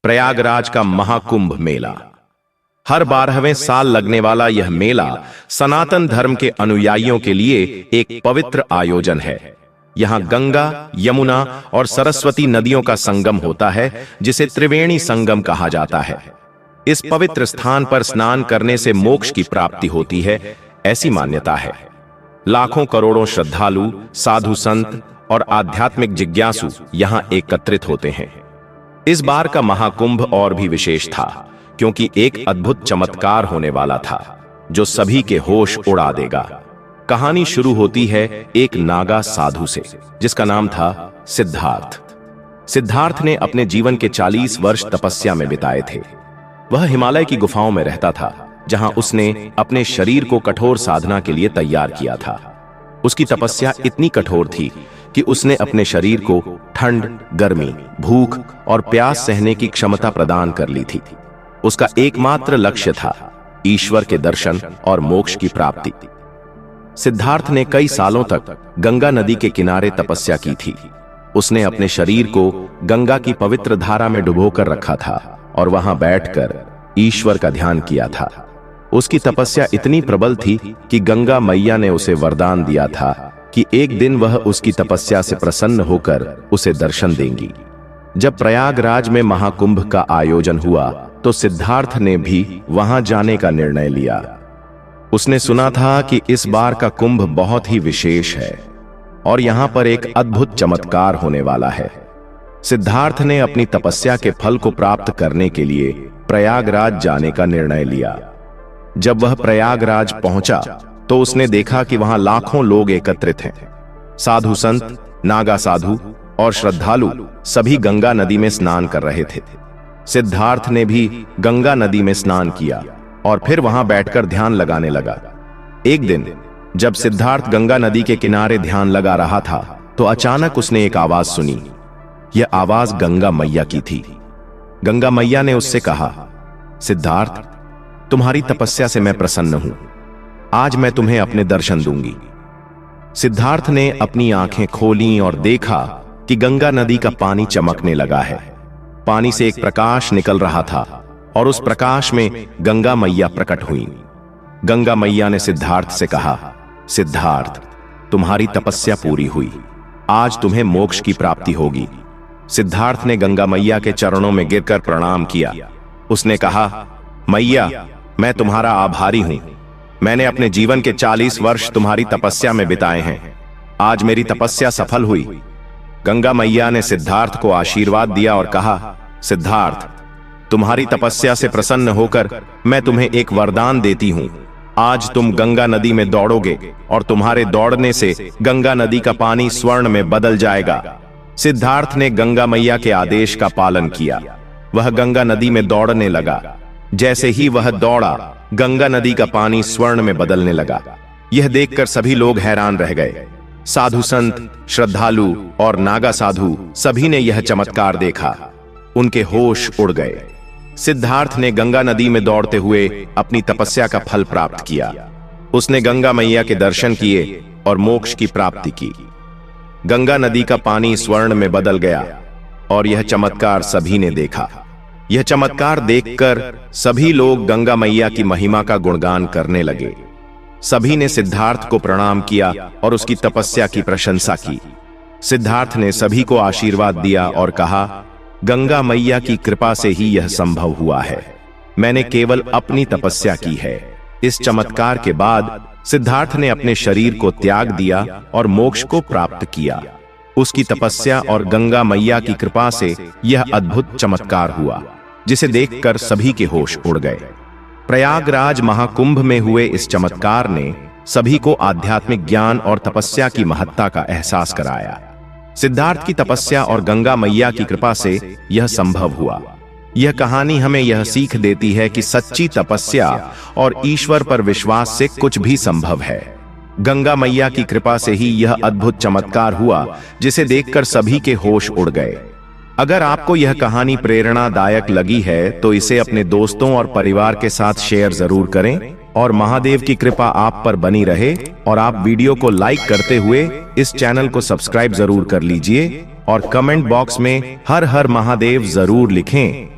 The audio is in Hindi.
प्रयागराज का महाकुंभ मेला। हर 12वें साल लगने वाला यह मेला सनातन धर्म के अनुयायियों के लिए एक पवित्र आयोजन है। यहाँ गंगा, यमुना और सरस्वती नदियों का संगम होता है, जिसे त्रिवेणी संगम कहा जाता है। इस पवित्र स्थान पर स्नान करने से मोक्ष की प्राप्ति होती है, ऐसी मान्यता है। लाखों करोड़ों श्रद्धालु, साधु संत और आध्यात्मिक जिज्ञासु यहाँ एकत्रित होते हैं। इस बार का महाकुंभ और भी विशेष था, क्योंकि एक अद्भुत चमत्कार होने वाला था जो सभी के होश उड़ा देगा। कहानी शुरू होती है एक नागा साधु से, जिसका नाम था सिद्धार्थ। सिद्धार्थ ने अपने जीवन के 40 वर्ष तपस्या में बिताए थे। वह हिमालय की गुफाओं में रहता था, जहां उसने अपने शरीर को कठोर साधना के लिए तैयार किया था। उसकी तपस्या इतनी कठोर थी कि उसने अपने शरीर को ठंड, गर्मी, भूख और प्यास सहने की क्षमता प्रदान कर ली थी। उसका एकमात्र लक्ष्य था ईश्वर के दर्शन और मोक्ष की प्राप्ति। सिद्धार्थ ने कई सालों तक गंगा नदी के किनारे तपस्या की थी। उसने अपने शरीर को गंगा की पवित्र धारा में डुबोकर रखा था और वहां बैठकर ईश्वर का ध्यान किया था। उसकी तपस्या इतनी प्रबल थी कि गंगा मैया ने उसे वरदान दिया था कि एक दिन वह उसकी तपस्या से प्रसन्न होकर उसे दर्शन देंगी। जब प्रयागराज में महाकुंभ का आयोजन हुआ तो सिद्धार्थ ने भी वहां जाने का निर्णय लिया। उसने सुना था कि इस बार का कुंभ बहुत ही विशेष है और यहां पर एक अद्भुत चमत्कार होने वाला है। सिद्धार्थ ने अपनी तपस्या के फल को प्राप्त करने के लिए प्रयागराज जाने का निर्णय लिया। जब वह प्रयागराज पहुंचा तो उसने देखा कि वहां लाखों लोग एकत्रित हैं। साधु संत, नागा साधु और श्रद्धालु सभी गंगा नदी में स्नान कर रहे थे। सिद्धार्थ ने भी गंगा नदी में स्नान किया और फिर वहां बैठकर ध्यान लगाने लगा। एक दिन जब सिद्धार्थ गंगा नदी के किनारे ध्यान लगा रहा था तो अचानक उसने एक आवाज सुनी। यह आवाज गंगा मैया की थी। गंगा मैया ने उससे कहा, सिद्धार्थ, तुम्हारी तपस्या से मैं प्रसन्न हूं। आज मैं तुम्हें अपने दर्शन दूंगी। सिद्धार्थ ने अपनी आंखें खोलीं और देखा कि गंगा नदी का पानी चमकने लगा है। पानी से एक प्रकाश निकल रहा था और उस प्रकाश में गंगा मैया प्रकट हुई। गंगा मैया ने सिद्धार्थ से कहा, सिद्धार्थ, तुम्हारी तपस्या पूरी हुई। आज तुम्हें मोक्ष की प्राप्ति होगी। सिद्धार्थ ने गंगा मैया के चरणों में गिरकर प्रणाम किया। उसने कहा, मैया, मैं तुम्हारा आभारी हूं। मैंने अपने जीवन के 40 वर्ष तुम्हारी तपस्या में बिताए हैं। आज मेरी तपस्या सफल हुई। गंगा मैया ने सिद्धार्थ को आशीर्वाद दिया और कहा, सिद्धार्थ, तुम्हारी तपस्या से प्रसन्न होकर मैं तुम्हें एक वरदान देती हूं। आज तुम गंगा नदी में दौड़ोगे और तुम्हारे दौड़ने से गंगा नदी का पानी स्वर्ण में बदल जाएगा। सिद्धार्थ ने गंगा मैया के आदेश का पालन किया। वह गंगा नदी में दौड़ने लगा। जैसे ही वह दौड़ा, गंगा नदी का पानी स्वर्ण में बदलने लगा। यह देखकर सभी लोग हैरान रह गए। साधु संत, श्रद्धालु और नागा साधु सभी ने यह चमत्कार देखा। उनके होश उड़ गए। सिद्धार्थ ने गंगा नदी में दौड़ते हुए अपनी तपस्या का फल प्राप्त किया। उसने गंगा मैया के दर्शन किए और मोक्ष की प्राप्ति की। गंगा नदी का पानी स्वर्ण में बदल गया और यह चमत्कार सभी ने देखा। यह चमत्कार देखकर सभी लोग गंगा मैया की महिमा का गुणगान करने लगे। सभी ने सिद्धार्थ को प्रणाम किया और उसकी तपस्या की प्रशंसा की। सिद्धार्थ ने सभी को आशीर्वाद दिया और कहा, गंगा मैया की कृपा से ही यह संभव हुआ है। मैंने केवल अपनी तपस्या की है। इस चमत्कार के बाद सिद्धार्थ ने अपने शरीर को त्याग दिया और मोक्ष को प्राप्त किया। उसकी तपस्या और गंगा मैया की कृपा से यह अद्भुत चमत्कार हुआ, जिसे देखकर सभी के होश उड़ गए। प्रयागराज महाकुंभ में हुए इस चमत्कार ने सभी को आध्यात्मिक ज्ञान और तपस्या की महत्ता का एहसास कराया। सिद्धार्थ की तपस्या और गंगा मैया की कृपा से यह संभव हुआ। यह कहानी हमें यह सीख देती है कि सच्ची तपस्या और ईश्वर पर विश्वास से कुछ भी संभव है। गंगा मैया की कृपा से ही यह अद्भुत चमत्कार हुआ, जिसे देखकर सभी के होश उड़ गए। अगर आपको यह कहानी प्रेरणादायक लगी है तो इसे अपने दोस्तों और परिवार के साथ शेयर जरूर करें और महादेव की कृपा आप पर बनी रहे। और आप वीडियो को लाइक करते हुए इस चैनल को सब्सक्राइब जरूर कर लीजिए और कमेंट बॉक्स में हर हर महादेव जरूर लिखें।